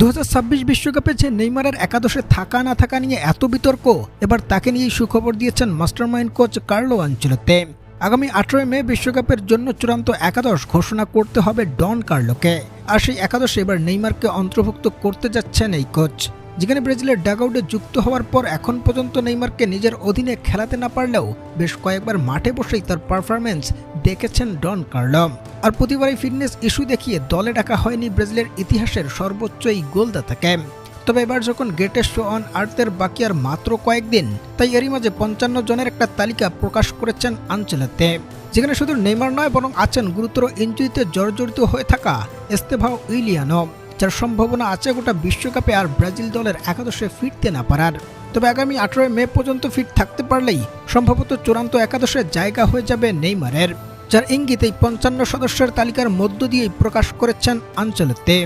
2026 বিশ্বকাপে যে নেইমারের একাদশে থাকা না থাকা নিয়ে এত বিতর্ক, এবার তাকে নিয়েই সুখবর দিয়েছেন মাস্টারমাইন্ড কোচ কার্লো আনচেলত্তি। আগামী 18 মে বিশ্বকাপের জন্য চূড়ান্ত একাদশ ঘোষণা করতে হবে ডন কার্লোকে। আর সেই একাদশে এবার নেইমারকে অন্তর্ভুক্ত করতে যাচ্ছেন এই কোচ, যেখানে ব্রাজিলের ডাগআউটে যুক্ত হওয়ার পর এখন পর্যন্ত নেইমারকে নিজের অধীনে খেলাতে না পারলেও বেশ কয়েকবার মাঠে বসেই তার পারফরম্যান্স দেখেছেন ডন কার্লো। আর প্রতিবারই ফিটনেস ইস্যু দেখিয়ে দলে ডাকা হয়নি ব্রাজিলের ইতিহাসের সর্বোচ্চ এই গোলদাতাকে। তবে এবার যখন গ্রেটেস্ট শো অন আর্থের বাকি আর মাত্র কয়েকদিন, তাই এরই মাঝে 55 জনের একটা তালিকা প্রকাশ করেছেন আনচেলত্তি, যেখানে শুধু নেইমার নয় বরং আছেন গুরুতর ইনজুরিতে জর্জরিত হয়ে থাকা এস্তেভাও উইলিয়ানো, যার সম্ভাবনা আছে গোটা বিশ্বকাপে আর ব্রাজিল দলের একাদশে ফিরতে না পারার। তবে আগামী 18 মে পর্যন্ত ফিট থাকতে পারলেই সম্ভবত চূড়ান্ত একাদশে জায়গা হয়ে যাবে নেইমারের, যার ইঙ্গিত এই 55 সদস্যের তালিকার মধ্য দিয়েই প্রকাশ করেছেন আনচেলত্তি।